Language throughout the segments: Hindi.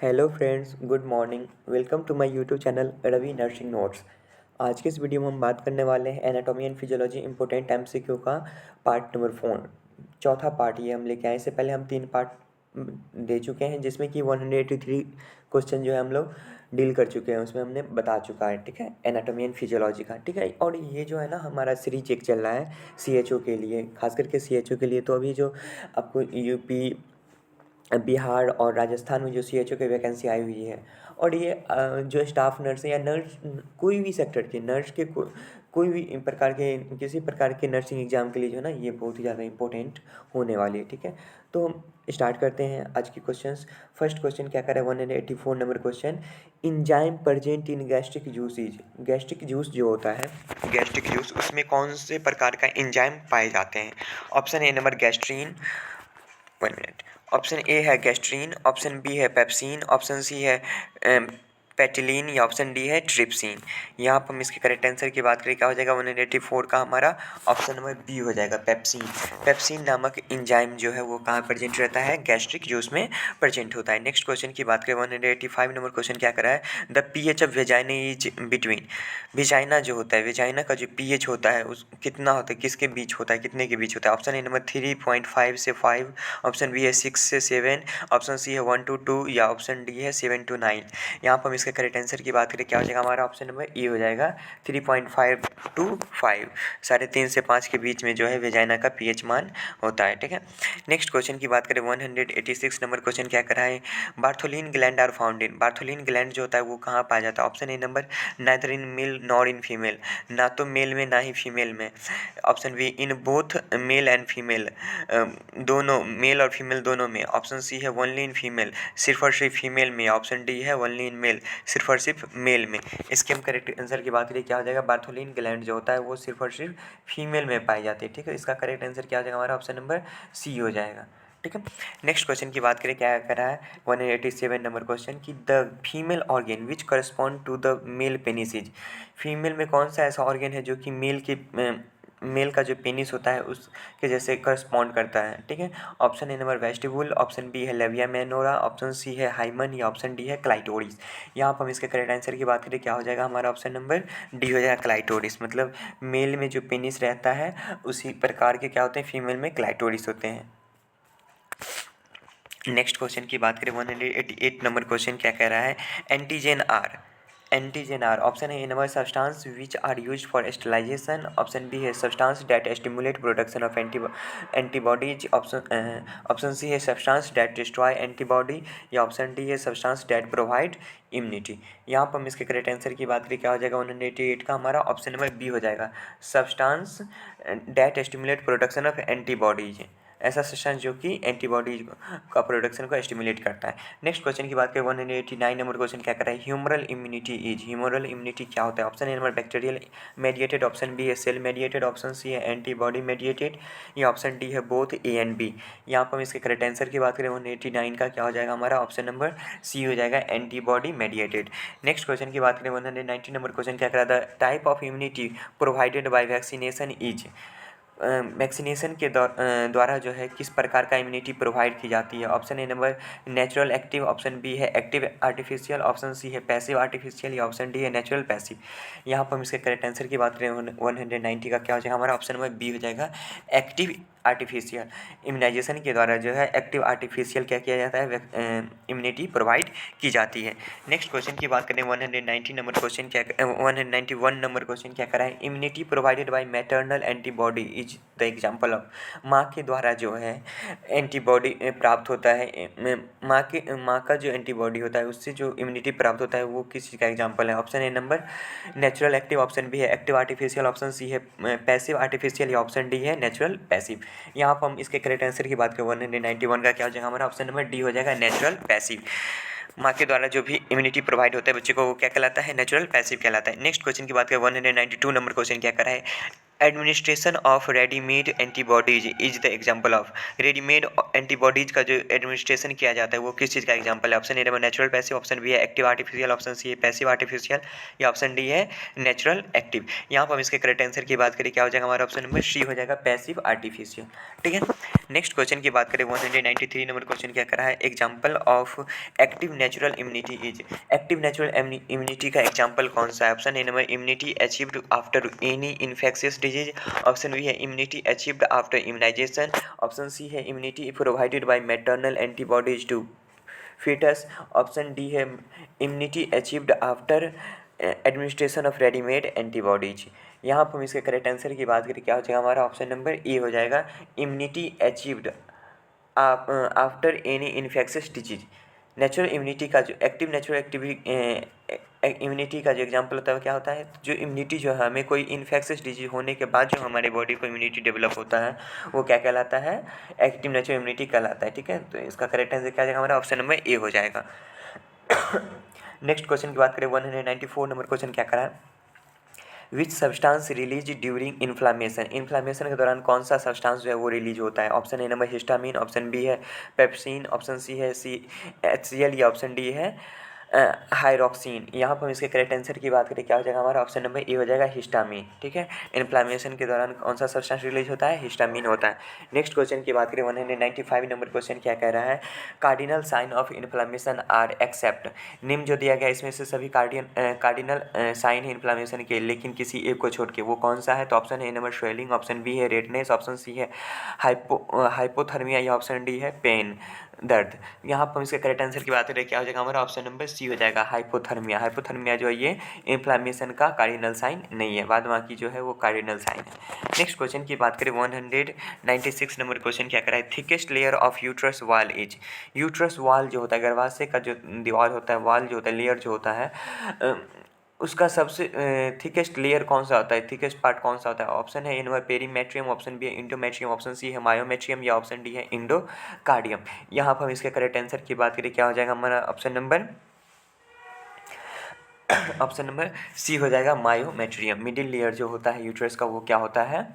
Hello friends, good morning. Welcome to my YouTube channel Ravi nursing notes. आज के इस वीडियो में हम बात करने वाले हैं anatomy and physiology important MCQ का पार्ट नंबर 4। चौथा पार्ट ये हम लेके आए। इससे पहले हम 3 पार्ट दे चुके हैं, जिसमें कि 183 क्वेश्चन जो है हम लोग डील कर चुके हैं। उसमें हमने बता चुका है, ठीक है, एनाटॉमी एंड फिजियोलॉजी का, ठीक है। और ये जो है ना, हमारा सीरीज चेक चल रहा है सीएचओ के लिए, खास करके सीएचओ के लिए। तो अभी जो आपको यूपी, बिहार और राजस्थान में जो सीएचओ की वैकेंसी आई हुई है, और ये जो स्टाफ नर्स या नर्स, कोई भी सेक्टर के नर्स के कोई भी प्रकार के, किसी प्रकार के नर्सिंग एग्ज़ाम के लिए जो है ना, ये बहुत ही ज़्यादा इंपॉर्टेंट होने वाली है, ठीक है। तो हम स्टार्ट करते हैं आज के क्वेश्चंस। फर्स्ट क्वेश्चन क्या करें, 184 number question. Enzyme present in gastric juices. Gastric juice जो होता है, गैस्ट्रिक जूस, उसमें कौन से प्रकार का इंजाइम पाए जाते हैं? Option A number gastrin, 1 minute. Option A है गैस्ट्रीन, ऑप्शन बी है पेप्सिन, ऑप्शन सी है पेटिलीन, या ऑप्शन डी है ट्रिप्सिन। यहाँ पर हम इसके करेक्ट आंसर की बात करें, क्या हो जाएगा? 184 का हमारा ऑप्शन नंबर बी हो जाएगा, पेप्सिन। पेप्सिन नामक इंजाइम जो है वो कहाँ प्रेजेंट रहता है? गैस्ट्रिक जूस में प्रेजेंट होता है। नेक्स्ट क्वेश्चन की बात करें, 185 नंबर क्वेश्चन क्या करा है? The pH of vagina is between. Vagina जो होता है, वेजाइना का जो पीएच होता है उस कितना होता है, किसके बीच होता है, कितने के बीच होता है? ऑप्शन ए नंबर 3.5 से 5, ऑप्शन बी है 6 से 7, ऑप्शन सी है 1 to 2, या ऑप्शन डी है 7 to 9। यहाँ पर हम इसका करेक्ट आंसर की बात करें, क्या हो जाएगा? हमारा ऑप्शन नंबर ए हो जाएगा, 3.5 to 5, 3.5 से 5 के बीच में जो है वेजाइना का पीएच मान होता है, ठीक है। नेक्स्ट क्वेश्चन की बात करें, 186 नंबर क्वेश्चन क्या करा है? Bartholin gland are found in. Bartholin gland जो होता है वो कहाँ पाया जाता है? Option A number neither in male nor in female, ना तो मेल में ना ही फीमेल में। Option B in both male and female, दोनों मेल और फीमेल दोनों में। ऑप्शन सी है ओनली इन फीमेल, सिर्फ और सिर्फ फीमेल में। ऑप्शन डी है ओनली इन मेल, सिर्फ और सिर्फ मेल में। इसके हम करेक्ट आंसर की बात करें, क्या हो जाएगा? बार्थोलिन ग्लैंड जो होता है वो सिर्फ और सिर्फ फीमेल में पाई जाती है, ठीक है। इसका करेक्ट आंसर क्या हो जाएगा? हमारा ऑप्शन नंबर सी हो जाएगा, ठीक है। नेक्स्ट क्वेश्चन की बात करें, क्या करा है? 187 नंबर क्वेश्चन की the female organ which correspond to the male penis is. Female में कौन सा ऐसा ऑर्गेन है जो कि मेल का जो पेनिस होता है उसके जैसे करस्पॉन्ड करता है, ठीक है। Option A number vestibule, option B है लेविया मेनोरा, ऑप्शन सी है हाइमन, या ऑप्शन डी है क्लाइटोरिस। यहाँ पर हम इसके करेक्ट आंसर की बात करें, क्या हो जाएगा? हमारा ऑप्शन नंबर डी हो जाएगा, क्लाइटोरिस। मतलब मेल में जो पेनिस रहता है उसी प्रकार के क्या होते हैं, फीमेल में क्लाइटोरिस होते हैं। नेक्स्ट क्वेश्चन की बात करें, 188 नंबर क्वेश्चन क्या कह रहा है? Antigen are. Antigen are, option A number substance which are used for sterilization, option B है substance that stimulate production of antibodies, option C है सब्सटेंस दैट डिस्ट्रॉय एंटीबॉडी, या ऑप्शन डी है सब्सटेंस दैट प्रोवाइड इम्यूनिटी। यहाँ पर हम इसके करेक्ट आंसर की बात करें, क्या हो जाएगा? 188 का हमारा ऑप्शन नंबर बी हो जाएगा, substance that stimulate production of antibodies. ऐसा सब्सटेंस जो कि एंटीबॉडी का प्रोडक्शन को स्टिमुलेट करता है। नेक्स्ट क्वेश्चन की बात करें, 189 नंबर क्वेश्चन क्या कर रहा है? Humoral immunity is. Humoral immunity क्या होता है? Option A number bacterial mediated, option B है सेल मेडिएटेड, ऑप्शन सी है एंटीबॉडी मेडिएटेड, या ऑप्शन डी है बोथ ए एंड बी। यहाँ पर हम इसके करेक्ट आंसर की बात करें, 189 का क्या हो जाएगा? हमारा ऑप्शन नंबर सी हो जाएगा, एंटीबॉडी मेडिएटेड। नेक्स्ट क्वेश्चन की बात करें, 190 नंबर क्वेश्चन क्या कर रहा है? The type of immunity provided bye vaccination is. Vaccination के द्वारा जो है किस प्रकार का इम्यूनिटी प्रोवाइड की जाती है? Option A number natural active, option B है एक्टिव आर्टिफिशियल, ऑप्शन सी है पैसिव आर्टिफिशियल, या ऑप्शन डी है नेचुरल पैसिव। यहाँ पर हम इसके करेक्ट आंसर की बात करें, 190 का क्या हो जाएगा? हमारा ऑप्शन नंबर बी हो जाएगा, एक्टिव आर्टिफिशियल। इम्यूनाइजेशन के द्वारा जो है एक्टिव आर्टिफिशियल क्या किया जाता है? इम्यूनिटी प्रोवाइड की जाती है। नेक्स्ट क्वेश्चन की बात करें, 190 नंबर क्वेश्चन क्या 191 नंबर क्वेश्चन क्या करा है? Immunity provided by maternal antibody is the example of. माँ के द्वारा जो है एंटीबॉडी प्राप्त होता है, माँ का जो एंटीबॉडी होता है उससे जो इम्यूनिटी प्राप्त होता है वो किस चीज़ का एग्जाम्पल है? Option A number natural active, option B है एक्टिव आर्टिफिशियल, ऑप्शन सी है पैसिव आर्टिफिशियल, या ऑप्शन डी है नेचुरल पैसिव। यहाँ पर हम इसके करेक्ट आंसर की बात करें, 191 का क्या हो जाएगा? हमारा ऑप्शन नंबर डी हो जाएगा, नेचुरल पैसिव। माँ के द्वारा जो भी इम्यूनिटी प्रोवाइड होता है बच्चे को, वो क्या कहलाता है? नेचुरल पैसिव कहलाता है। नेक्स्ट क्वेश्चन की बात करें, 192 नंबर क्वेश्चन क्या करा है? Administration of ready made antibodies is the example of. Ready made antibodies का जो एडमिनिस्ट्रेशन किया जाता है वो किस चीज़ का एग्जाम्पल है? Option A natural passive, option B है एक्टिव आर्टिफिशियल, ऑप्शन सी है पैसिव आर्टिफिशियल, या ऑप्शन डी है नेचुरल एक्टिव। यहाँ पर हम इसके करेक्ट आंसर की बात करें, क्या हो जाएगा हमारा ऑप्शन नंबर सी हो जाएगा पैसिव आर्टिफिशियल। ठीक है, नेक्स्ट क्वेश्चन की बात करें 193 नंबर क्वेश्चन क्या करा है, example of active natural immunity is. Active natural immunity का एग्जाम्पल कौन सा है? Option A number immunity achieved after any infectious disease, option B है immunity achieved after immunization, option C है immunity provided by maternal antibodies to fetus, option D है immunity achieved after administration of ready made antibodies. यहाँ पर हम इसके करेक्ट आंसर की बात करें, क्या हो जाएगा हमारा ऑप्शन नंबर ए हो जाएगा immunity achieved after any infectious disease. Natural immunity का जो एक्टिव नेचुरल इम्यूनिटी का जो एग्जांपल होता है वो क्या होता है, जो इम्यूनिटी जो है हमें कोई इन्फेक्शियस डिजीज होने के बाद जो हमारे बॉडी को इम्यूनिटी डेवलप होता है वो क्या कहलाता है? एक्टिव नेचुरल इम्यूनिटी कहलाता है। ठीक है, तो इसका करेक्ट आंसर क्या हो जाएगा हमारा ऑप्शन नंबर ए हो जाएगा। नेक्स्ट क्वेश्चन की बात करें 194 नंबर क्वेश्चन क्या करा है, which substance release during inflammation. Inflammation के दौरान कौन सा सब्सटेंस जो है वो रिलीज होता है? Option A number histamine, option B है पेप्सिन, ऑप्शन सी है HCl, या ऑप्शन डी है हाइरोक्सिन। यहाँ पर हम इसके करेक्ट आंसर की बात करें, क्या हो जाएगा हमारा ऑप्शन नंबर ए हो जाएगा हिस्टामिन। ठीक है, इन्फ्लामेशन के दौरान कौन सा सब्सटेंस रिलीज होता है? हिस्टामिन होता है। नेक्स्ट क्वेश्चन की बात करें 195 नंबर क्वेश्चन क्या कह रहा है, cardinal sign of inflammation are except. निम्न जो दिया गया इसमें से सभी कार्डिनल साइन है इन्फ्लामेशन के, लेकिन किसी एक को छोड़ के, वो कौन सा है? तो option A number swelling, option B है रेडनेस, ऑप्शन सी है हाइपोथर्मिया, या ऑप्शन डी है पेन, दर्द। यहाँ पर हम इसके करेक्ट आंसर की बात करें, क्या हो जाएगा हमारा ऑप्शन नंबर सी हो जाएगा हाइपोथर्मिया। हाइपोथर्मिया जो है ये इन्फ्लामेशन का कार्डिनल साइन नहीं है, बाद बाकी जो है वो कार्डिनल साइन है। नेक्स्ट क्वेश्चन की बात करें 196 नंबर क्वेश्चन क्या करा है, thickest layer of uterus wall is. Uterus wall जो होता है, गर्भाशय का जो दीवार होता है, वॉल जो होता है, लेयर जो होता है, उसका सबसे थिकेस्ट लेयर कौन सा होता है? थिकेस्ट पार्ट कौन सा होता है? ऑप्शन है नंबर पेरीमेट्रियम, ऑप्शन बी है इंडोमेट्रियम, ऑप्शन सी है मायोमेट्रियम, या ऑप्शन डी है इंडोकार्डियम। यहाँ पर हम इसके करेक्ट आंसर की बात करें, क्या हो जाएगा हमारा ऑप्शन नंबर सी हो जाएगा मायोमेट्रियम। मिडिल लेयर जो होता है यूट्रस का वो क्या होता है?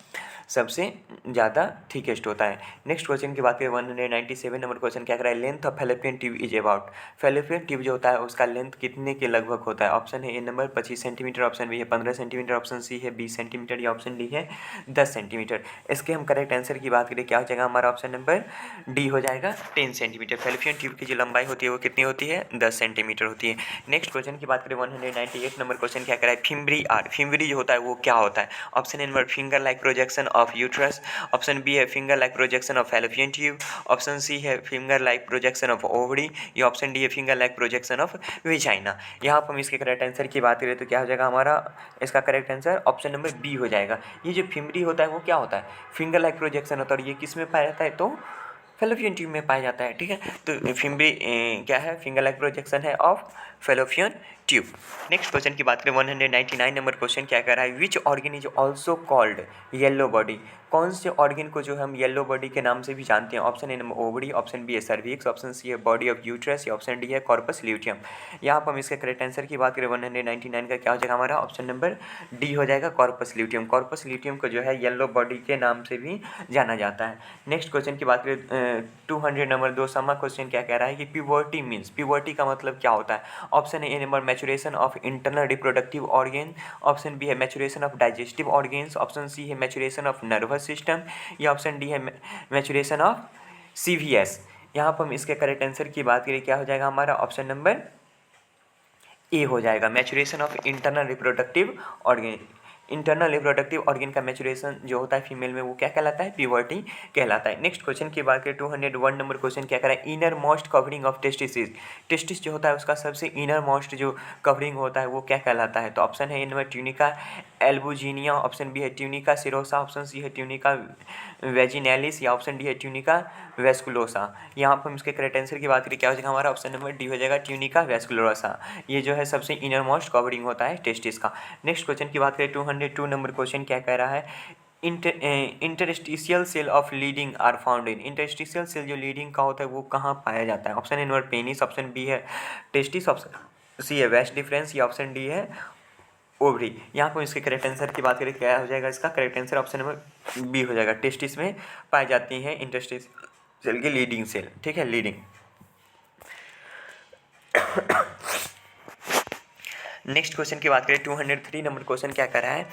सबसे ज़्यादा थिकेस्ट होता है। नेक्स्ट क्वेश्चन की बात करें 197 नंबर क्वेश्चन क्या कर रहा है, length of Fallopian tube is about. Fallopian tube जो होता है उसका लेंथ कितने के लगभग होता है? ऑप्शन है A number 25 centimetre, option B है 15 सेंटीमीटर, ऑप्शन सी है 20 सेंटीमीटर, या ऑप्शन डी है 10 सेंटीमीटर। इसके हम करेक्ट आंसर की बात करें, क्या हो जाएगा हमारा ऑप्शन नंबर डी हो जाएगा 10 सेंटीमीटर। फैलोपियन ट्यूब की जो लंबाई होती है वो कितनी होती है? 10 सेंटीमीटर होती है। नेक्स्ट क्वेश्चन की बात करें 198 नंबर क्वेश्चन क्या कर रहा है, फिम्बरी आर। फिम्बरी जो होता है वो क्या होता है? Option A number finger like projection of uterus, option B है finger like projection of Fallopian tube, option C है finger like projection of ovary, या ऑप्शन डी है finger like projection of vagina. यहाँ पर हम इसके करेक्ट आंसर की बात करें तो क्या हो जाएगा हमारा इसका correct answer option number B हो जाएगा। ये जो फिम्बरी होता है वो क्या होता है? फिंगर लाइक प्रोजेक्शन होता है, और ये किस में पाया जाता है? तो फैलोपियन ट्यूब में पाया जाता है। ठीक है, तो फिम्बरी क्या है? फिंगर लाइक प्रोजेक्शन है of Fallopian tube. Next question की बात करें 199 नंबर क्वेश्चन क्या कह रहा है, which organ is also called yellow body. कौन से ऑर्गन को जो हम येलो बॉडी के नाम से भी जानते हैं? Option A number ovary, option B है सर्विक्स, ऑप्शन सी है बॉडी ऑफ यूट्रस, या ऑप्शन डी है कॉर्पस ल्यूटियम। यहाँ पर हम इसके करेक्ट आंसर की बात करें 199 का क्या हो जाएगा हमारा ऑप्शन नंबर डी हो जाएगा कॉर्पस ल्यूटियम। कॉर्पस ल्यूटियम को जो है येलो बॉडी के नाम से भी जाना जाता है। नेक्स्ट क्वेश्चन की बात करें 200 नंबर 2 क्वेश्चन क्या कह रहा है कि प्यूबर्टी मीन्स। प्यूबर्टी का मतलब क्या होता है? Option A number maturation of internal reproductive organ, option B है maturation of digestive organs, option C है मैचुरेशन ऑफ नर्वस सिस्टम, या ऑप्शन डी है मैचुरेशन ऑफ CVS। यहाँ पर हम इसके करेक्ट आंसर की बात करें, क्या हो जाएगा हमारा ऑप्शन नंबर ए हो जाएगा maturation of internal reproductive organ. Internal reproductive organ का मैचुरेशन जो होता है फीमेल में वो क्या कहलाता है? प्यूबर्टी कहलाता है। नेक्स्ट क्वेश्चन की बात करें 201 नंबर क्वेश्चन क्या कह रहा है, inner most covering of testis. Testis जो होता है उसका सबसे इनर मोस्ट जो कवरिंग होता है वो क्या कहलाता है? तो ऑप्शन है number tunica albuginea, option B है ट्यूनिका सिरोसा, ऑप्शन सी है ट्यूनिका वेजिनैलिस, या ऑप्शन डी है ट्यूनिका वेस्कुलोसा। यहाँ पर हम इसके करेक्ट आंसर की बात करें, क्या हो जाएगा हमारा ऑप्शन नंबर डी हो जाएगा ट्यूनिका वेस्कुलोसा। ये जो है सबसे इनर मोस्ट कवरिंग होता है टेस्टिस का। नेक्स्ट क्वेश्चन की बात करें 202 नंबर क्वेश्चन क्या कह रहा है, interstitial cell of Leydig are found in. Interstitial cell जो लीडिंग का होता है वो कहाँ पाया जाता है? Option A number penis, option B है टेस्टिस, ऑप्शन सी है वेस्ट डिफरेंस, या ऑप्शन डी है ओवरी। यहाँ पर इसके करेक्ट आंसर की बात करें क्या हो जाएगा, इसका correct answer option number B हो जाएगा। टेस्टिस में पाई जाती हैं इंटरस्टिशियल की लीडिंग सेल, ठीक है, लीडिंग। नेक्स्ट क्वेश्चन की बात करें 203 नंबर क्वेश्चन क्या कर रहा है,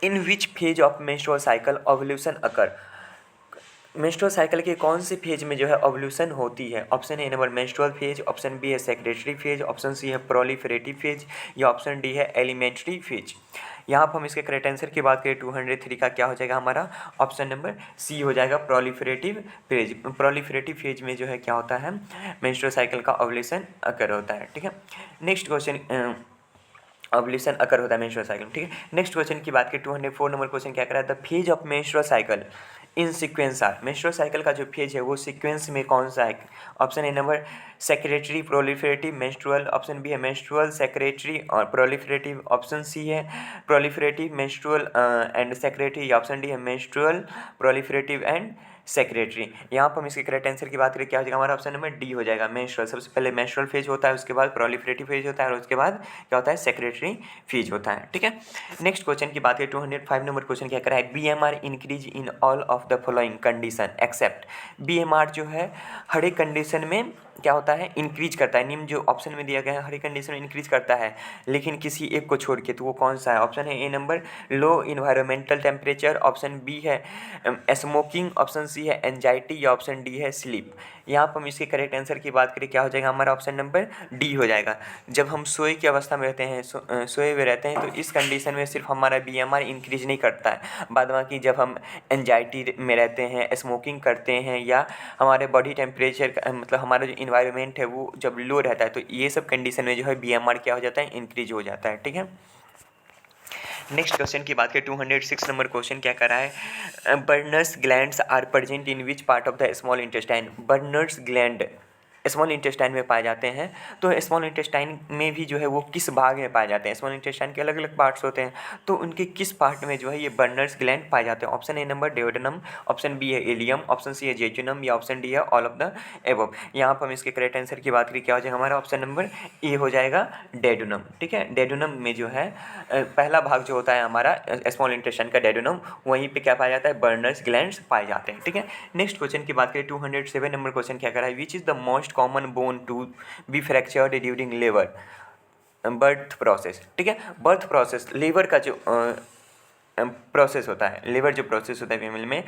in which phase of menstrual cycle ovulation occur. Menstrual cycle के कौन से फेज में जो है ओवल्यूशन होती है। Option A number menstrual phase, option B है सेक्रेटरी फेज, ऑप्शन सी है प्रोलिफरेटिव फेज, या ऑप्शन डी है एलिमेंट्री फेज। यहाँ पर हम इसके करेक्ट आंसर की बात करें 203 का क्या हो जाएगा हमारा, ऑप्शन नंबर सी हो जाएगा प्रोलिफरेटिव फेज। प्रोलिफरेटिव फेज में जो है क्या होता है, मेंस्ट्रुअल साइकिल का ओवल्यूशन अकर होता है, ठीक है। नेक्स्ट क्वेश्चन ओवल्यूशन अकर होता है मेंस्ट्रुअल साइकिल, ठीक है। नेक्स्ट क्वेश्चन की बात करें 204 नंबर क्वेश्चन क्या कर रहा है, the phase of menstrual cycle in sequence are. Menstrual cycle का जो फेज है वो सीक्वेंस में कौन सा है। Option A number secretory proliferative menstrual, option B है मेंस्ट्रुअल सेक्रेटरी और प्रोलिफरेटिव, ऑप्शन सी है proliferative menstrual and secretory, option D है मेंस्ट्रुअल प्रोलिफरेटिव एंड सेक्रेटरी। यहाँ पर हम इसके करेक्ट आंसर की बात करें क्या हो जाएगा हमारा, ऑप्शन नंबर डी हो जाएगा मेंस्ट्रुअल। सबसे पहले मेंस्ट्रुअल फेज होता है, उसके बाद प्रोलिफरेटिव फेज होता है, और उसके बाद क्या होता है, सेक्रेटरी फेज होता है, ठीक है। नेक्स्ट क्वेश्चन की बात करें 205 नंबर क्वेश्चन क्या कर रहा है, BMR increase in all of the following condition except. BMR जो है हर एक कंडीशन में क्या होता है, इंक्रीज करता है। निम्न जो ऑप्शन में दिया गया है हर एक कंडीशन में इंक्रीज करता है, लेकिन किसी एक को छोड़ के, तो वो कौन सा है। ऑप्शन है A number low environmental temperature, option B है स्मोकिंग, ऑप्शन सी है एंजाइटी, या ऑप्शन डी है स्लीप। यहाँ पर हम इसके करेक्ट आंसर की बात करें क्या हो जाएगा हमारा, ऑप्शन नंबर डी हो जाएगा। जब हम सोए की अवस्था में रहते हैं, सोए हुए रहते हैं, तो इस कंडीशन में सिर्फ हमारा बीएमआर इंक्रीज नहीं करता है। बाद बाकी जब हम एंजाइटी में रहते हैं, स्मोकिंग करते हैं, या हमारे बॉडी टेम्परेचर मतलब हमारा जो इन्वायरमेंट है वो जब लो रहता है, तो ये सब कंडीशन में जो है बीएमआर क्या हो जाता है, इंक्रीज हो जाता है, ठीक है। नेक्स्ट क्वेश्चन की बात करें 206 नंबर क्वेश्चन क्या कर रहा है, Brunner's glands are present in which part of the small intestine. Brunner's gland small intestine में पाए जाते हैं, तो स्मॉल इंटेस्टाइन में भी जो है वो किस भाग में पाए जाते हैं। स्मॉल इंटेस्टाइन के अलग अलग पार्ट्स होते हैं, तो उनके किस पार्ट में जो है ये बर्नर्स ग्लैंड पाए जाते हैं। Option A number duodenum, option B है एलियम, ऑप्शन सी है जेजुनम, या ऑप्शन डी है ऑल ऑफ द एबव। यहाँ पर हम इसके करेक्ट आंसर की बात करें क्या हो जाएगा हमारा, ऑप्शन नंबर ए हो जाएगा डेडुनम, ठीक है। डेडुनम में जो है पहला भाग जो होता है हमारा स्मॉल इंटेस्टाइन का डेडुनम, वहीं पे क्या पाया जाता है, बर्नर्स ग्लैंड्स पाए जाते हैं, ठीक है। नेक्स्ट क्वेश्चन की बात करें 207 नंबर क्वेश्चन क्या कर रहा है, which is the most common bone to be fractured during labour birth process, ठीक है। बर्थ प्रोसेस लेबर का जो प्रोसेस होता है, लेबर जो प्रोसेस होता है फीमेल में,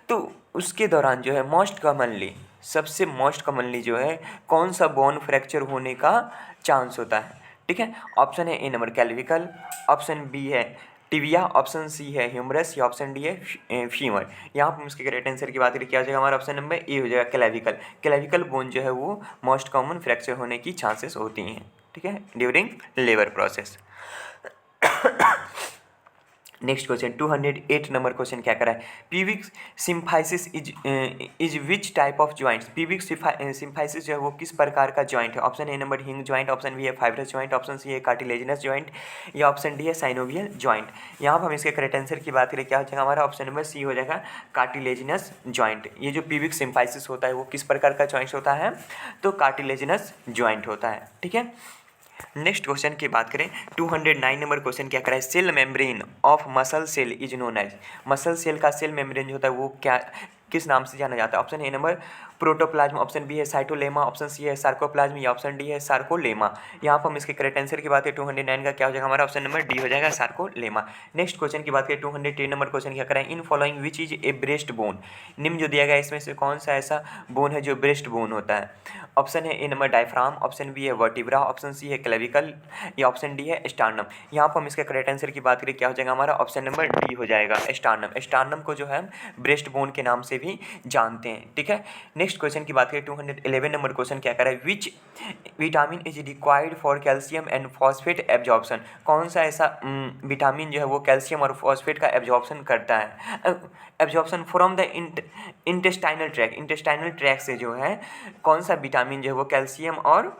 तो उसके दौरान जो है मोस्ट कॉमनली, सबसे मोस्ट कॉमनली जो है कौन सा बोन फ्रैक्चर होने का चांस होता है, ठीक है। ऑप्शन है ए नंबर कैल्विकल, ऑप्शन बी है टिबिया, ऑप्शन सी है ह्यूमरस, या ऑप्शन डी है फीमर। यहाँ पर इसके करेक्ट आंसर की बात करें क्या हो जाएगा हमारा, ऑप्शन नंबर ए हो जाएगा क्लेविकल। क्लेविकल बोन जो है वो मोस्ट कॉमन फ्रैक्चर होने की चांसेस होती हैं, ठीक है, during labour process. Next question 208 number question क्या करा है, pubic symphysis is which type of joints. Pubic symphysis जो है वो किस प्रकार का ज्वाइंट है। Option A number hinge joint, option B है फाइब्रस ज्वाइंट, ऑप्शन सी है कार्टिलेजिनस ज्वाइंट, या ऑप्शन डी है साइनोवियल ज्वाइंट। यहाँ पर हम इसके करेक्ट आंसर की बात करें क्या हो जाएगा हमारा, ऑप्शन नंबर सी हो जाएगा कार्टिलेजिनस ज्वाइंट। ये जो पीविक सिम्फाइसिस होता है वो किस प्रकार का ज्वाइंट होता है, तो कार्टिलेजिनस ज्वाइंट होता है, ठीक है। नेक्स्ट क्वेश्चन की बात करें 209 नंबर क्वेश्चन क्या करा है, cell membrane of muscle cell is known as. Muscle cell का सेल मेम्ब्रेन जो होता है वो क्या किस नाम से जाना जाता है। Option A number protoplasm, option B है साइटोलेमा, ऑप्शन सी है सार्कोप्लाज्म, या ऑप्शन डी है सार्कोलेमा। यहाँ पर हम इसके करेक्ट आंसर की बात करें 209 का क्या हो जाएगा हमारा, ऑप्शन नंबर डी हो जाएगा सार्कोलेमा। नेक्स्ट क्वेश्चन की बात करें 210 नंबर क्वेश्चन क्या करें, in following which is a breast bone. निम्न जो दिया गया है इसमें से कौन सा ऐसा बोन है जो ब्रेस्ट बोन होता है। ऑप्शन है A number diaphragm, option B है वर्टिब्रा, ऑप्शन सी है क्लेविकल, या ऑप्शन डी है स्टार्नम। यहाँ पर हम इसके करेक्ट आंसर की बात करें क्या हो जाएगा हमारा, ऑप्शन नंबर डी हो जाएगा स्टार्नम। स्टार्नम को जो है ब्रेस्ट बोन के नाम से भी जानते हैं, ठीक है। नेक्स्ट क्वेश्चन की बात करें 211 नंबर क्वेश्चन क्या कर रहा है, which vitamin is required for calcium and phosphate absorption. कौन सा ऐसा विटामिन जो है वो कैल्शियम और फॉस्फेट का एब्जॉर्प्शन करता है, absorption from the intestinal tract. Intestinal tract से जो है कौन सा विटामिन जो है वो कैल्शियम और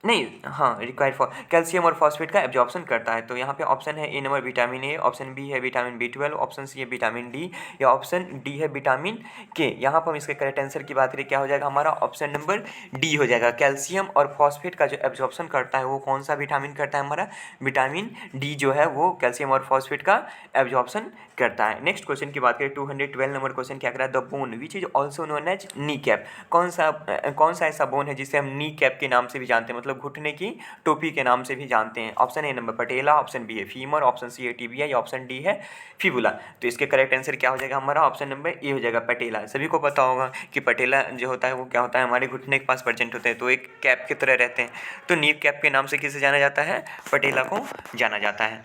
नहीं, हाँ, रिक्वायर्ड फॉर कैल्शियम और फॉस्फेट का एब्जॉर्प्शन करता है। तो यहाँ पे ऑप्शन है A number vitamin A, option B है विटामिन B12, ऑप्शन सी है विटामिन डी, या ऑप्शन डी है विटामिन के। यहाँ पर हम इसके करेक्ट आंसर की बात करें, क्या हो जाएगा हमारा ऑप्शन नंबर डी हो जाएगा। कैल्शियम और फॉस्फेट का जो एब्जॉर्प्शन करता है वो कौन सा विटामिन करता है हमारा, विटामिन डी जो है वो कैल्शियम और फॉस्फेट का एब्जॉर्प्शन करता है। नेक्स्ट क्वेश्चन की बात करें 212 नंबर क्वेश्चन क्या कर रहा है, the bone which is also known as kneecap. कौन सा ऐसा बोन है जिसे हम नी कैप के नाम से भी जानते हैं, मतलब घुटने की टोपी के नाम से भी जानते हैं। Option A number patella, option B है फीमर, ऑप्शन सी है टिबिया, या ऑप्शन डी है फिबुला। तो इसके करेक्ट आंसर क्या हो जाएगा हमारा ऑप्शन नंबर ए हो जाएगा पटेला। सभी को पता होगा कि पटेला जो होता है वो क्या होता है, हमारे घुटने के पास प्रेजेंट होते हैं, तो एक कैप की तरह रहते हैं। तो नी कैप के नाम से किसे जाना जाता है, पटेला को जाना जाता है।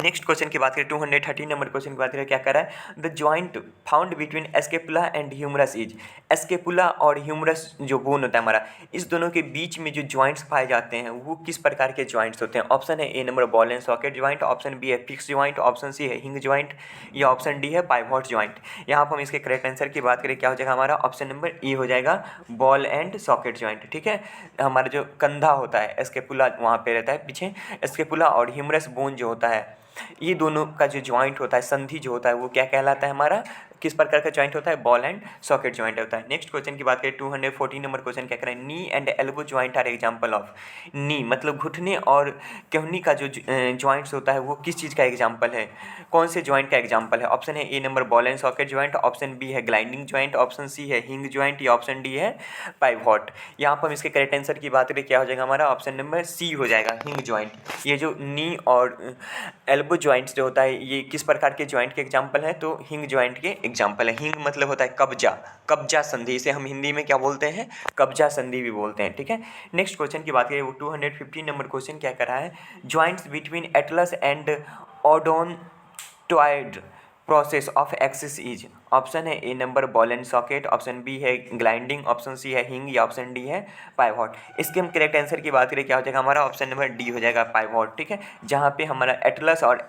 नेक्स्ट क्वेश्चन की बात करें 213 नंबर क्वेश्चन की बात करें, क्या कर रहा है, the joint found between scapula and humerus is. Scapula और ह्यूमरस जो बोन होता है हमारा, इस दोनों के बीच में जो जॉइंट्स पाए जाते हैं वो किस प्रकार के जॉइंट्स होते हैं। ऑप्शन है A number ball and socket joint, option B है फिक्स जॉइंट, ऑप्शन सी है हिंग जॉइंट, या ऑप्शन डी है पाइवॉट जॉइंट। यहाँ पर हम इसके करेक्ट आंसर की बात करें, क्या हो जाएगा हमारा ऑप्शन नंबर ए हो जाएगा बॉल एंड सॉकेट जॉइंट। ठीक है, हमारा जो कंधा होता है एस्केपुला वहाँ पे रहता है पीछे, एस्केपुला और ह्यूमरस बोन जो होता है, ये दोनों का जो जॉइंट होता है, संधि जो होता है वो क्या कहलाता है हमारा, किस प्रकार का जॉइंट होता है, बॉल एंड सॉकेट जॉइंट होता है। नेक्स्ट क्वेश्चन की बात करें 214 नंबर क्वेश्चन क्या करें, knee and elbow joint are example of. Knee मतलब घुटने और कहनी का जो जॉइंट्स होता है वो किस चीज़ का एग्जांपल है, कौन से जॉइंट का एग्जांपल है। ऑप्शन है A number ball and socket joint, option B है ग्लाइंडिंग जॉइंट, ऑप्शन सी है हिंग जॉइंट, या ऑप्शन डी है पाइवॉट। यहाँ पर हम इसके करेक्ट आंसर की बात करें, क्या हो जाएगा हमारा ऑप्शन नंबर सी हो जाएगा हिंग जॉइंट। ये जो नी और एल्बो जॉइंट्स जो होता है ये किस प्रकार के जॉइंट के एग्जांपल हैं, तो हिंग जॉइंट के एग्जांपल है। हिंग मतलब होता है कब्जा, कब्जा संधि, इसे हम हिंदी में क्या बोलते हैं, कब्जा संधि भी बोलते हैं। ठीक है, नेक्स्ट क्वेश्चन की बात करें, वो 215 नंबर क्वेश्चन क्या कर रहा है, joints between atlas and odontoid process of axis is. Option है A number ball and socket, option B है ग्लाइंडिंग, ऑप्शन सी है हिंग, या ऑप्शन डी है पाइवॉट। इसके हम करेक्ट आंसर की बात करें, क्या हो जाएगा हमारा ऑप्शन नंबर डी हो जाएगा पाइवॉट। ठीक है, जहाँ पे हमारा एटलस और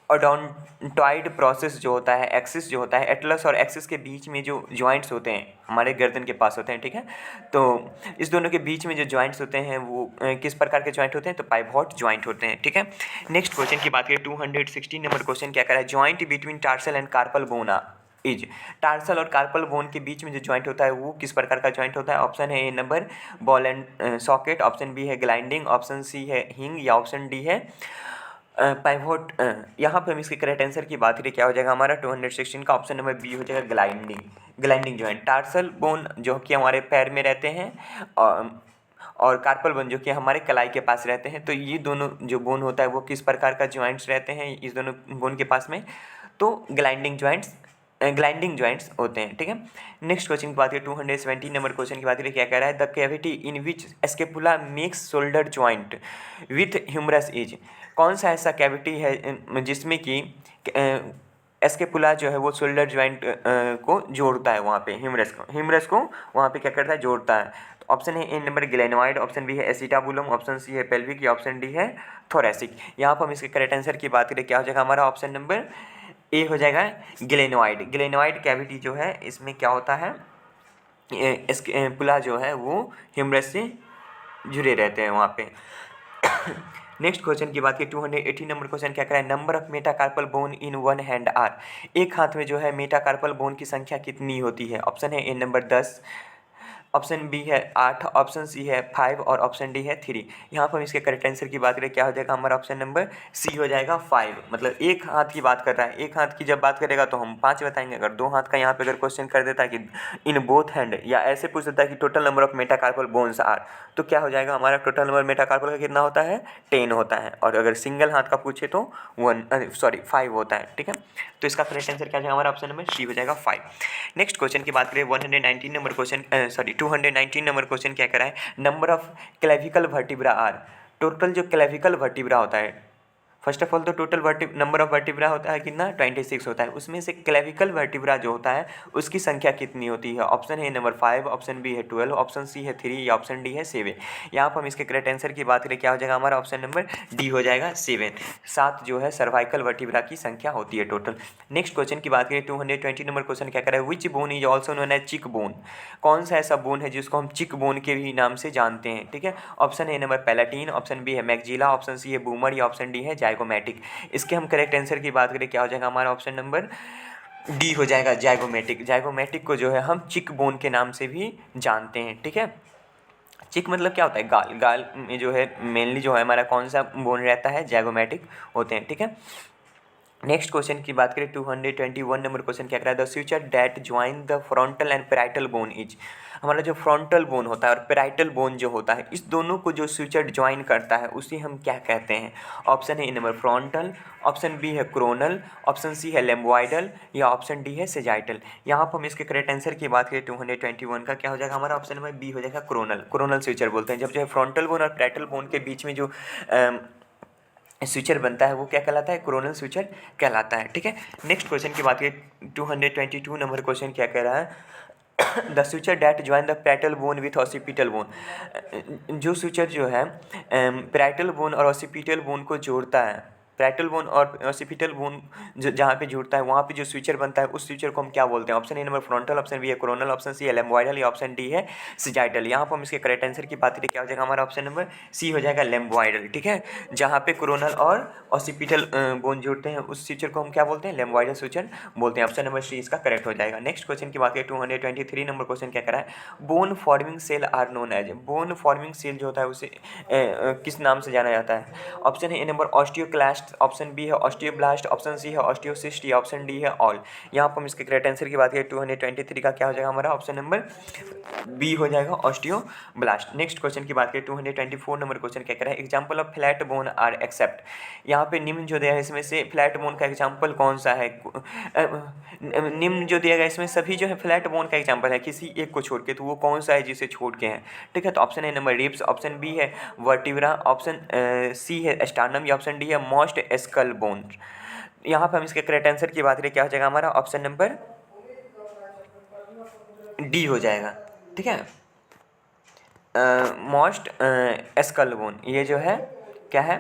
ओडोनटॉइड प्रोसेस जो होता है, एक्सिस जो होता है, एटलस और एक्सिस के बीच में जो जॉइंट्स होते हैं हमारे गर्दन के पास होते हैं। ठीक है, तो इस दोनों के बीच में जो जॉइंट्स होते हैं वो किस प्रकार के जॉइंट होते हैं, तो पाइवॉट जॉइंट होते हैं। ठीक है, नेक्स्ट क्वेश्चन की बात करें 216 नंबर क्वेश्चन क्या करा है, joint between tarsal and carpal bone is. Tarsal और कार्पल बोन के बीच में जो जॉइंट होता है वो किस प्रकार का जॉइंट होता है। ऑप्शन है A number ball and socket, option B है ग्लाइंडिंग, ऑप्शन सी है हिंग, या ऑप्शन डी है पाइवॉट। यहाँ पे हम इसके करेक्ट आंसर की बात करें, क्या हो जाएगा हमारा 216 का ऑप्शन नंबर बी हो जाएगा gliding. Gliding joint, tarsal bone जो कि हमारे पैर में रहते हैं और कार्पल बोन जो कि हमारे कलाई के पास रहते हैं, तो ये दोनों जो बोन होता है वो किस प्रकार का जॉइंट्स रहते हैं इस दोनों बोन के पास में, तो ग्लाइंडिंग जॉइंट्स होते हैं। ठीक है, नेक्स्ट क्वेश्चन की बात करें 217 नंबर क्वेश्चन की बात करें, क्या कह रहा है, the cavity in which scapula makes shoulder joint with humerus is. कौन सा ऐसा कैविटी है जिसमें कि एस्केपुला जो है वो शोल्डर जॉइंट को जोड़ता है, वहाँ पे ह्यूमरस को वहाँ पे क्या करता है, जोड़ता है। तो ऑप्शन है A number glenoid, option B है एसिटाबुलम, ऑप्शन सी है पेल्विक, या ऑप्शन डी है थोरेसिक। यहाँ पर हम इसके करेक्ट आंसर की बात करें, क्या हो जाएगा हमारा ऑप्शन नंबर ए हो जाएगा ग्लेनोइड। ग्लेनोइड कैविटी जो है इसमें क्या होता है, एस्केपुला जो है वो ह्यूमरस से जुड़े रहते हैं वहाँ पे। नेक्स्ट क्वेश्चन की बात की 280 नंबर क्वेश्चन क्या करा है, number of metacarpal bone in one hand are. एक हाथ में जो है मेटाकार्पल बोन की संख्या कितनी होती है। ऑप्शन है ए नंबर 10, ऑप्शन बी है 8, ऑप्शन सी है 5, और ऑप्शन डी है 3। यहाँ पर हम इसके करेक्ट आंसर की बात करें, क्या हो जाएगा हमारा ऑप्शन नंबर सी हो जाएगा 5। मतलब एक हाथ की बात कर रहा है, एक हाथ की जब बात करेगा तो हम 5 बताएंगे। अगर दो हाथ का यहाँ पे अगर क्वेश्चन कर देता है कि इन बोथ हैंड, या ऐसे पूछ देता है कि total number of metacarpal bones are, तो क्या हो जाएगा हमारा टोटल नंबर मेटाकार्पल का कितना होता है, 10 होता है। और अगर सिंगल हाथ का पूछे तो 5 होता है। ठीक है, तो इसका करेक्ट आंसर क्या हो जाएगा हमारा ऑप्शन नंबर सी हो जाएगा 5। नेक्स्ट क्वेश्चन की बात करें 119 नंबर क्वेश्चन 219 नंबर क्वेश्चन क्या करा है, number of clavicle vertebra are. Total जो क्लेविकल वर्टिब्रा होता है फर्स्ट ऑफ ऑल तो टोटल नंबर ऑफ वर्टिब्रा होता है कितना, 26 होता है। उसमें से क्लेविकल वर्टिब्रा जो होता है उसकी संख्या कितनी होती है? ऑप्शन है नंबर 5, ऑप्शन बी है 12, ऑप्शन सी है 3 या ऑप्शन डी है 7। यहाँ पर हम इसके करेक्ट आंसर की बात करें, क्या हो जाएगा हमारा ऑप्शन नंबर डी हो जाएगा 7। 7 जो है सर्वाइकल वर्टिब्रा की संख्या होती है टोटल। नेक्स्ट क्वेश्चन की बात करें, 220 नंबर क्वेश्चन क्या कर रहा है, which bone is also known as cheek bone. कौन सा ऐसा बोन है जिसको हम चिक बोन के भी नाम से जानते हैं? ठीक है, ऑप्शन है नंबर पैलाटीन, ऑप्शन बी है मैक्जिला, ऑप्शन सी है बूमर या ऑप्शन डी है जाइगोमैटिक। इसके हम करेक्ट आंसर की बात करें, क्या हो जाएगा हमारा ऑप्शन नंबर डी हो जाएगा जाइगोमैटिक। जाइगोमैटिक को जो है हम चिक बोन के नाम से भी जानते हैं। ठीक है, चिक मतलब क्या होता है, गाल। गाल में जो है मेनली जो है हमारा कौन सा बोन रहता है, जाइगोमैटिक होते हैं। ठीक है, नेक्स्ट क्वेश्चन की बात करें, 221 नंबर क्वेश्चन क्या करा है, the suture that join the frontal and parietal bone is. हमारा जो फ्रंटल बोन होता है और पैराइटल बोन जो होता है, इस दोनों को जो सुचर ज्वाइन करता है उसे हम क्या कहते हैं? ऑप्शन है नंबर फ्रंटल, ऑप्शन बी है क्रोनल, ऑप्शन सी है लेम्बोइडल या ऑप्शन डी है सेजाइटल। यहाँ पर हम इसके करेक्ट आंसर की बात करें 221 का, क्या हो जाएगा हमारा ऑप्शन नंबर बी हो जाएगा क्रोनल। क्रोनल सुचर बोलते हैं जब जो है फ्रंटल बोन और पैराइटल बोन के बीच में जो स्विचर बनता है वो क्या कहलाता है, क्रोनल स्विचर कहलाता है। ठीक है, नेक्स्ट क्वेश्चन की बात करें, 222 नंबर क्वेश्चन क्या कह रहा है, the switcher that join the parietal bone with occipital bone. जो स्विचर जो है पैराइटल बोन और ऑसिपिटल बोन को जोड़ता है, पैराइटल बोन और ऑसिपिटल बोन जहाँ पे जुड़ता है वहाँ पे जो स्विचर बनता है उस स्विचर को हम क्या बोलते हैं? Option A number frontal, option B है क्रोनल, ऑप्शन सी है लेम्बोइडल या ऑप्शन डी है सिजाइटल। यहाँ पर हम इसके करेक्ट आंसर की बात करें, क्या हो जाएगा हमारा ऑप्शन नंबर सी हो जाएगा लेम्बोइडल। ठीक है, जहाँ पे क्रोनल और ऑसिपिटल बोन जुड़ते हैं उस स्विचर को हम क्या बोलते हैं? लेम्बोइडल स्विचर बोलते हैं। ऑप्शन नंबर सी इसका करेक्ट हो जाएगा। नेक्स्ट क्वेश्चन की बात करें, 223 नंबर क्वेश्चन क्या करा है, bone forming cell are known as. Bone forming cell जो होता है उसे किस नाम से जाना जाता है? ऑप्शन है नंबर ऑस्टियोक्लास्ट, ऑप्शन बी है ऑस्टियोब्लास्ट, ऑप्शन सी है ऑस्टियोसिस्ट या ऑप्शन डी है ऑल। यहाँ पर हम इसके करेक्ट आंसर की बात करें, 223 का क्या हो जाएगा हमारा ऑप्शन नंबर बी हो जाएगा ऑस्टियोब्लास्ट। नेक्स्ट क्वेश्चन की बात करें, 224 नंबर क्वेश्चन क्या कह रहा है, example of flat bone are except. यहाँ पे निम्न जो दिया है इसमें से फ्लैट बोन का एग्जाम्पल कौन सा है? निम्न जो दिया गया इसमें सभी जो है फ्लैट बोन का एग्जाम्पल है, किसी एक को छोड़ के, तो वो कौन सा है जिसे छोड़ के हैं? ठीक है, तो ऑप्शन है नंबर रिब्स, ऑप्शन बी है वर्टिब्रा, ऑप्शन सी है स्टार्नम या ऑप्शन डी है मोस्ट स्कल बोन। यहाँ पर हम इसके करेक्ट आंसर की बात करें, क्या हो जाएगा हमारा ऑप्शन नंबर डी हो जाएगा। ठीक है, मोस्ट स्कल बोन ये जो है क्या है,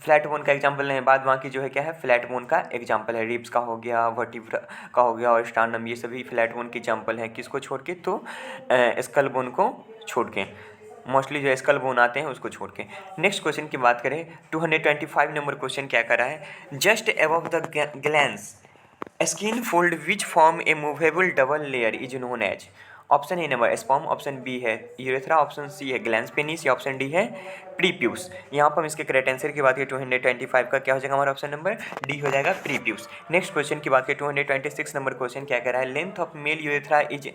फ्लैट बोन का एग्जाम्पल है। बाद बाकी जो है क्या है, फ्लैट बोन का एग्जाम्पल है। रिब्स का हो गया, वर्टिब्रा का हो गया और स्टार्नम, ये सभी फ्लैट बोन के एग्जाम्पल हैं। किसको छोड़ के? तो स्कल बोन को छोड़ के, मोस्टली जो स्कल बोन आते हैं उसको छोड़ के। नेक्स्ट क्वेश्चन की बात करें, 225 नंबर क्वेश्चन क्या कर रहा है, just above the glans skin fold which form a movable double layer is known as. Option A number sperm, option B है यूरेथ्रा, ऑप्शन सी है ग्लैंस पेनिस या ऑप्शन डी है प्रीप्यूस। यहाँ पर हम इसके करेक्ट आंसर की बात करें, 225 का क्या हो जाएगा हमारा ऑप्शन नंबर डी हो जाएगा प्रीप्यूस। नेक्स्ट क्वेश्चन की बात करें, 226 नंबर क्वेश्चन क्या कह रहा है, length of male urethra is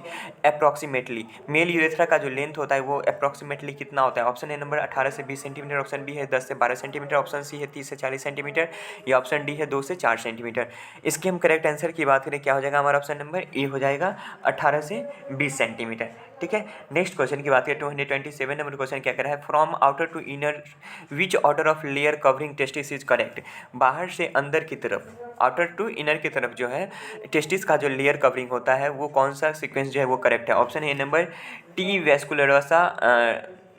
approximately. Male urethra का जो लेंथ होता है वो अप्रॉक्सीमेटली कितना होता है? ऑप्शन ए नंबर 18 से 20 सेंटीमीटर, ऑप्शन बी है 10 से 12 सेंटीमीटर, ऑप्शन सी है 30 से 40 सेंटीमीटर या ऑप्शन डी है 2 से 4 सेंटीमीटर। इसके हम करेक्ट आंसर की बात करें, क्या हो जाएगा हमारा ऑप्शन नंबर ए हो जाएगा 18 से 20 सेंटीमीटर। ठीक है, नेक्स्ट क्वेश्चन की बात करें, 227 नंबर क्वेश्चन क्या कर रहा है, from outer to inner which order of layer covering testis is correct. बाहर से अंदर की तरफ, आउटर टू इनर की तरफ जो है टेस्टिस का जो लेयर कवरिंग होता है वो कौन सा सीक्वेंस जो है वो करेक्ट है? Option A number T vasculosa,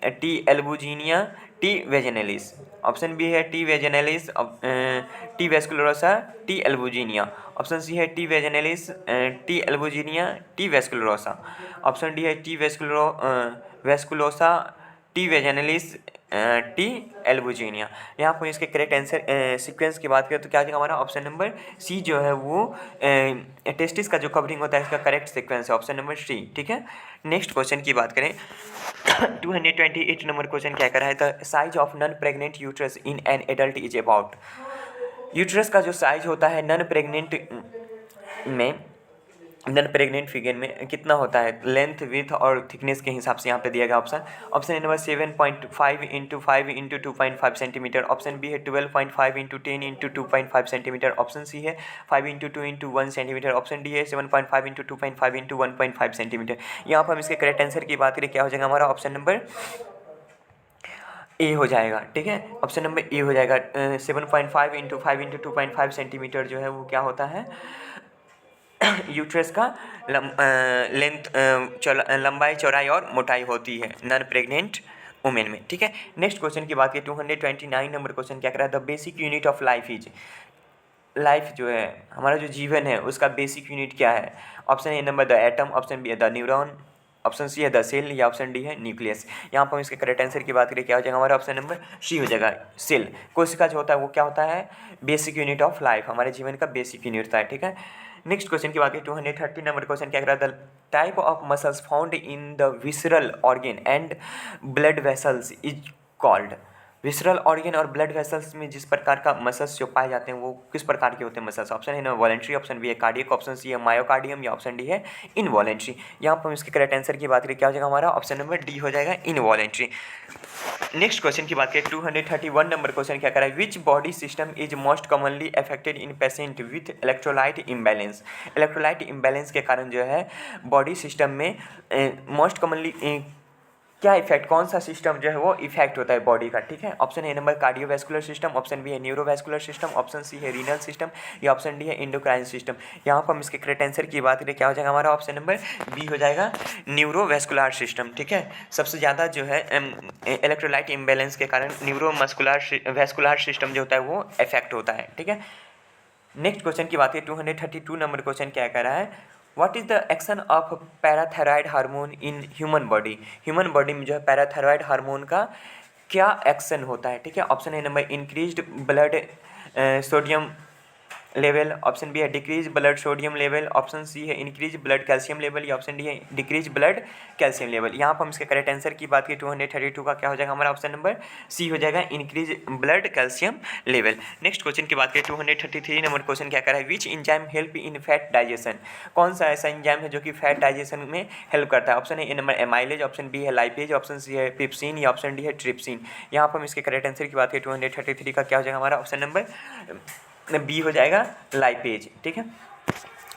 T albuginea, T vaginalis. Option B है T vaginalis, T vasculosa, T albuginea. Option C है T vaginalis, T albuginea, T vasculosa. Option D है T vasculosa, T vaginalis, T albuginea. यहाँ पर इसके करेक्ट आंसर सीक्वेंस की बात करें तो क्या हो जाएगा हमारा ऑप्शन नंबर सी जो है वो टेस्टिस का जो कवरिंग होता है इसका करेक्ट सीक्वेंस है ऑप्शन नंबर सी। ठीक है, नेक्स्ट क्वेश्चन की बात करें, 228 नंबर क्वेश्चन क्या कर रहा है, the size of non pregnant uterus in an adult is about. Uterus का जो साइज होता है नॉन प्रेग्नेंट फिगर में कितना होता है, लेंथ विथ और थिकनेस के हिसाब से यहाँ पे दिया गया option. Option number 7.5 into 5 into 2.5 centimetre, option B है 12.5 into 10 into 2.5 centimetre, option C है 5 into 2 into 1 centimetre, option D है 7.5 इंटू 2.5 इंटू 1.5 सेंटीमीटर। यहाँ पर हम इसके करेक्ट आंसर की बात करें, क्या हो जाएगा हमारा ऑप्शन नंबर ए हो जाएगा, ठीक है। ऑप्शन नंबर ए हो जाएगा। 7.5 इंटू 2.5 सेंटीमीटर जो है वो क्या होता है, यूट्रस का लेंथ, लंबाई, चौड़ाई और मोटाई होती है नॉन प्रेग्नेंट वुमेन में, ठीक है। नेक्स्ट क्वेश्चन की बात करें, 229 नंबर क्वेश्चन क्या कर रहा है, the basic unit of life is, life जो है हमारा जो जीवन है उसका बेसिक यूनिट क्या है। Option A number the atom, option B है द न्यूरॉन, ऑप्शन सी है द सेल, या ऑप्शन डी है न्यूक्लियस। यहाँ पर हम इसके करेक्ट आंसर की बात करें क्या हो जाएगा हमारा, ऑप्शन नंबर सी हो जाएगा, सेल। कोशिका जो होता है वो क्या होता है, बेसिक यूनिट ऑफ लाइफ, हमारे जीवन का बेसिक यूनिट होता है, ठीक है। नेक्स्ट क्वेश्चन की बात करें, 230 नंबर क्वेश्चन क्या कह रहा है, the type of muscles found in the visceral organ and blood vessels is called. Visceral organ और ब्लड वेसल्स में जिस प्रकार का मसल्स जो पाए जाते हैं वो किस प्रकार के होते हैं मसल्स। ऑप्शन है ना वॉलेंट्री, ऑप्शन बी है कार्डियक, ऑप्शन सी है मायोकार्डियम, या ऑप्शन डी है इनवॉलेंट्री। यहाँ पर हम इसके करेक्ट आंसर की बात करें क्या हो जाएगा हमारा, ऑप्शन नंबर डी हो जाएगा इनवॉलेंट्री। नेक्स्ट क्वेश्चन की बात करें, 231 नंबर क्वेश्चन क्या कर रहा है, which body system is most commonly affected in patient with electrolyte imbalance. Electrolyte imbalance के कारण जो है बॉडी सिस्टम में मोस्ट कॉमनली क्या इफेक्ट, कौन सा सिस्टम जो है वो इफेक्ट होता है बॉडी का, ठीक है। Option A number cardiovascular system, option B है न्यूरोवैस्कुलर सिस्टम, ऑप्शन सी है रीनल सिस्टम, या ऑप्शन डी है एंडोक्राइन सिस्टम। यहाँ पर हम इसके करेक्ट आंसर की बात करें क्या हो जाएगा हमारा, ऑप्शन नंबर बी हो जाएगा न्यूरोवैस्कुलर सिस्टम, ठीक है। सबसे ज़्यादा जो है इलेक्ट्रोलाइट इम्बैलेंस के कारण न्यूरोमस्कुलर वैस्कुलर सिस्टम जो होता है वो इफेक्ट होता है, ठीक है। नेक्स्ट क्वेश्चन की बात करें, 232 नंबर क्वेश्चन क्या कह रहा है, what is the action of parathyroid hormone in human body. Human body में जो है पैराथायराइड हार्मोन का क्या एक्शन होता है, ठीक है। Option A number increased blood sodium level, option B है decrease blood sodium level, option C है इंक्रीज ब्लड कैल्शियम लेवल, या ऑप्शन डी है डिक्रीज ब्लड कैल्शियम लेवल। यहाँ पर हम इसके करेक्ट आंसर की बात की 232 का क्या हो जाएगा हमारा, ऑप्शन नंबर सी हो जाएगा increase blood calcium level. Next question की बात करें, 233 नंबर क्वेश्चन क्या कर रहा है, which enzyme help in fat digestion. कौन सा ऐसा इंजाइम है जो कि फैट डाइजेशन में हेल्प करता है। Option A number amylase, option B है लाइपेज, ऑप्शन सी है पिप्सिन, या ऑप्शन डी है ट्रिप्सिन। यहाँ पर हम इसके करेक्ट आंसर की बात करें, 233 का क्या हो जाएगा हमारा, ऑप्शन नंबर बी हो जाएगा लाइपेज, ठीक है।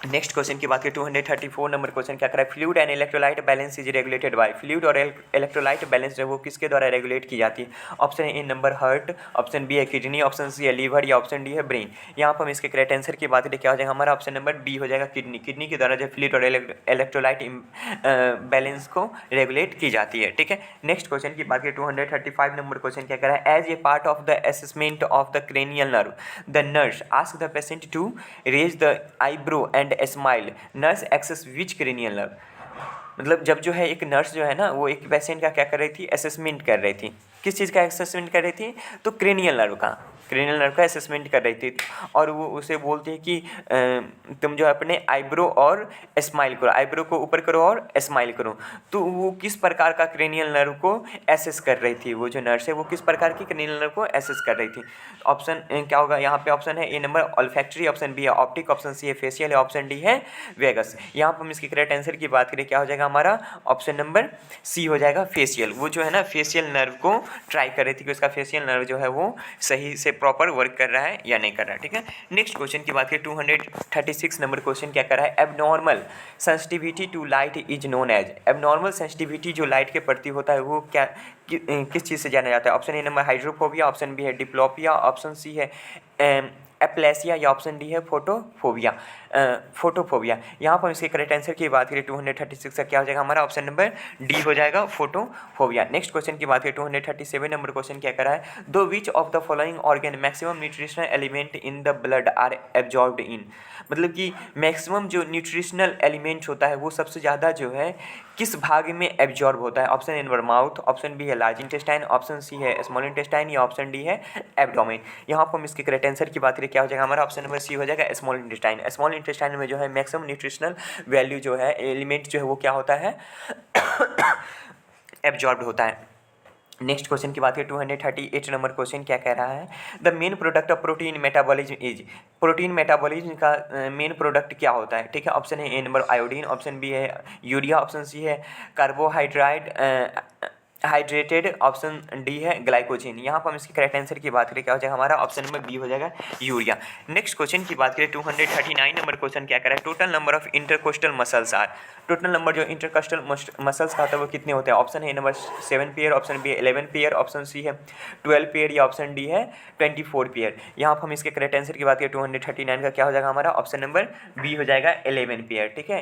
नेक्स्ट क्वेश्चन की बात करें, 234 नंबर क्वेश्चन क्या कर रहा है, fluid and electrolyte balance is regulated by. Fluid और इलेक्ट्रोलाइट बैलेंस जो है वो किसके द्वारा रेगुलेट की जाती है। Option A number heart, option B है किडनी, ऑप्शन सी है लीवर, या ऑप्शन डी है ब्रेन। यहाँ पर हम इसके करेक्ट आंसर की बात करें क्या हो जाएगा हमारा, ऑप्शन नंबर बी हो जाएगा किडनी। किडनी के द्वारा जो फ्लूइड और इलेक्ट्रोलाइट बैलेंस को रेगुलेट की जाती है, ठीक है। नेक्स्ट क्वेश्चन की बात करें, 235 नंबर क्वेश्चन क्या कर रहा है, as a part of the assessment of the cranial nerve the nurse ask the patient to raise the eyebrow and smile, nurse assess which cranial nerve. मतलब जब जो है एक नर्स जो है ना वो एक पेशेंट का क्या कर रही थी, असेसमेंट कर रही थी। किस चीज़ का असेसमेंट कर रही थी, तो क्रेनियल नर्व का, क्रेनियल नर्व का असेसमेंट कर रही थी। और वो उसे बोलती है कि तुम जो अपने आईब्रो और स्माइल करो, आईब्रो को ऊपर करो और स्माइल करो। तो वो किस प्रकार का क्रेनियल नर्व को एसेस कर रही थी, वो जो नर्स है वो किस प्रकार की क्रेनियल नर्व को एसेस कर रही थी। ऑप्शन क्या होगा यहाँ पे, ऑप्शन है A number olfactory, option B है ऑप्टिक, ऑप्शन सी है फेशियल, या ऑप्शन डी है वेगस। यहाँ पर हम इसकी करेक्ट आंसर की बात करें क्या हो जाएगा हमारा, ऑप्शन नंबर सी हो जाएगा फेशियल। वो जो है ना फेशियल नर्व को ट्राई कर रही थी कि उसका फेशियल नर्व जो है वो सही से प्रॉपर वर्क कर रहा है या नहीं कर रहा है, ठीक है। नेक्स्ट क्वेश्चन की बात करें, 236 नंबर क्वेश्चन क्या कर रहा है, abnormal sensitivity to light is known as. Abnormal sensitivity जो लाइट के प्रति होता है वो क्या किस चीज़ से जाना जाता है। Option A number hydrophobia, option B है डिप्लोपिया, ऑप्शन सी है एप्लेसिया, या ऑप्शन डी है फोटोफोबिया। फोटोफोबिया। यहाँ पर इसके करेक्ट आंसर की बात करें 236 का क्या हो जाएगा हमारा, ऑप्शन नंबर डी हो जाएगा फोटोफोबिया। नेक्स्ट क्वेश्चन की बात करें 237 नंबर क्वेश्चन क्या कर रहा है, दो which of the following organ maximum nutritional element in the blood are absorbed in. मतलब कि मैक्सिमम जो न्यूट्रिशनल एलिमेंट होता है वो सबसे ज़्यादा जो है किस भाग में एब्जॉर्ब होता है। Option A number mouth, option B है लार्ज इंटेस्टाइन, ऑप्शन सी है स्मॉल इंटेस्टाइन, या ऑप्शन डी है एब्डोमेन। यहाँ पर हम इसके करेक्ट आंसर की बात करें क्या हो जाएगा हमारा, ऑप्शन नंबर सी हो जाएगा स्मॉल इंटेस्टाइन। स्मॉल इंटेस्टाइन में जो है मैक्सिमम न्यूट्रिशनल वैल्यू जो है एलिमेंट जो है वो क्या होता है एब्जॉर्ब होता है। नेक्स्ट क्वेश्चन की बात करें 238 नंबर क्वेश्चन क्या कह रहा है, the main product of protein metabolism is. Protein metabolism का मेन प्रोडक्ट क्या होता है, ठीक है। ऑप्शन है A number iodine, option B है यूरिया, ऑप्शन सी है कार्बोहाइड्रेट हाइड्रेटेड, ऑप्शन डी है ग्लाइकोजन। यहाँ पर हम इसकी करेक्ट आंसर की बात करें क्या हो जाएगा हमारा, ऑप्शन नंबर बी हो जाएगा यूरिया। नेक्स्ट क्वेश्चन की बात करें 239 नंबर क्वेश्चन क्या करा है, total number of intercostal muscles are, total number जो इंटरकोस्टल मसल्स का होता है वो कितने होते हैं। ऑप्शन है number 7 pair, option B 11 pair, option C है 12 पेयर या ऑप्शन डी है 24 पेयर। यहाँ पर हम इसके करेक्ट आंसर की बात करें 239 का क्या हो जाएगा हमारा, ऑप्शन नंबर बी हो जाएगा 11 पेयर। ठीक है,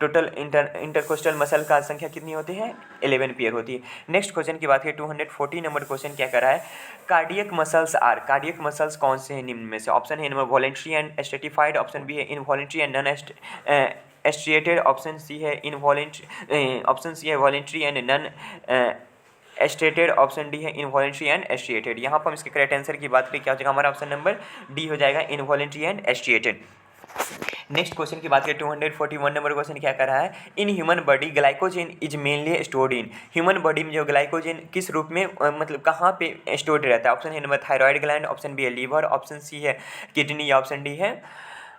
टोटल इंटरकोस्टल मसल का संख्या कितनी होती है, 11 पेयर होती है। नेक्स्ट क्वेश्चन की बात करें 240 नंबर क्वेश्चन क्या कर रहा है, cardiac muscles are, cardiac muscles कौन से हैं निम्न में से। ऑप्शन है number voluntary and stratified, option B है involuntary and non striated, option C है इनवॉलेंट्री, ऑप्शन सी है voluntary and non striated, option D है इनवॉलेंट्री एंड एस्ट्रिएटेड। यहाँ पर हम इसके करेक्ट आंसर की बात करें क्या हो जाएगा हमारा, ऑप्शन नंबर डी हो जाएगा इनवॉलेंट्री एंड एस्ट्रिएटेड। नेक्स्ट क्वेश्चन की बात करें 241 नंबर क्वेश्चन क्या कर रहा है, in human body glycogen is mainly stored in, human body में जो ग्लाइकोजन किस रूप में मतलब कहाँ पे स्टोर्ड रहता है। ऑप्शन है number thyroid gland, option B है लीवर, ऑप्शन सी है किडनी या ऑप्शन डी है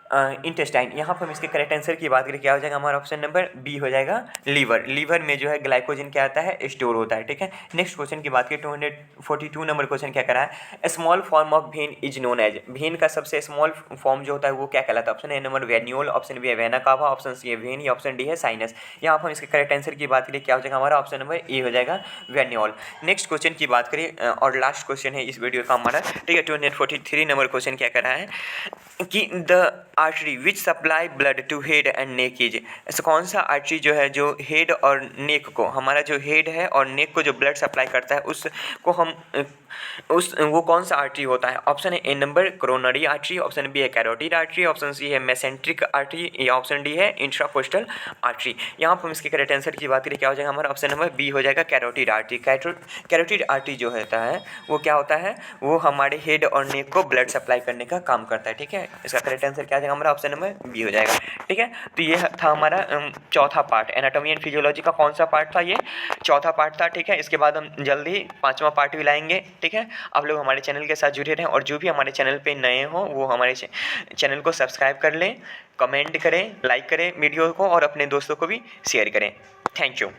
इंटेस्टाइन। यहाँ पर हम इसके करेक्ट आंसर की बात करें क्या हो जाएगा हमारा, ऑप्शन नंबर बी हो जाएगा लीवर। लीवर में जो है ग्लाइकोजन क्या आता है, स्टोर होता है। ठीक है, नेक्स्ट क्वेश्चन की बात करें 242 नंबर क्वेश्चन क्या करा है, small form of vein is known as, vein का सबसे स्मॉल फॉर्म जो होता है वो क्या कहलाता है। ऑप्शन है नंबर वेन्यूल, ऑप्शन बी है वेना कावा, ऑप्शन सी है वेन या ऑप्शन डी है साइनस। यहाँ पर हम इसके करेक्ट आंसर की बात करें क्या हो जाएगा हमारा, ऑप्शन नंबर ए हो जाएगा वेन्यूल। नेक्स्ट क्वेश्चन की बात करें और लास्ट क्वेश्चन है इस वीडियो का हमारा। ठीक है, 243 नंबर क्वेश्चन क्या कर रहा है कि the artery which supply blood to head and neck is, कौन सा आर्टरी जो है जो हेड और नेक को, हमारा जो हेड है और नेक को जो ब्लड सप्लाई करता है उसको हम वो कौन सा आर्टरी होता है। ऑप्शन है A number coronary artery, option B है कैरोटिड आर्टरी, ऑप्शन सी है मेसेंट्रिक आर्टरी या ऑप्शन डी है इंट्राकोस्टल आर्टरी। यहाँ पर हम इसके करेक्ट आंसर की बात करें क्या हो जाएगा हमारा, ऑप्शन नंबर बी हो जाएगा कैरोटिड आर्टरी। कैरोटिड आर्टरी जो होता है वो क्या होता है, वो हमारे हेड और नेक को ब्लड सप्लाई करने का काम करता है। ठीक है, इसका करेक्ट आंसर क्या आ जाएगा हमारा, ऑप्शन नंबर बी हो जाएगा। ठीक है, तो ये था हमारा चौथा पार्ट, एनाटॉमी एंड फिजियोलॉजी का कौन सा पार्ट था, ये चौथा पार्ट था। ठीक है, इसके बाद हम जल्दी 5वां पार्ट भी लाएंगे। ठीक है, आप लोग हमारे चैनल के साथ जुड़े रहें और जो भी हमारे चैनल पे नए हों वो हमारे चैनल को सब्सक्राइब कर लें, कमेंट करें, लाइक करें वीडियो को और अपने दोस्तों को भी शेयर करें। Thank you.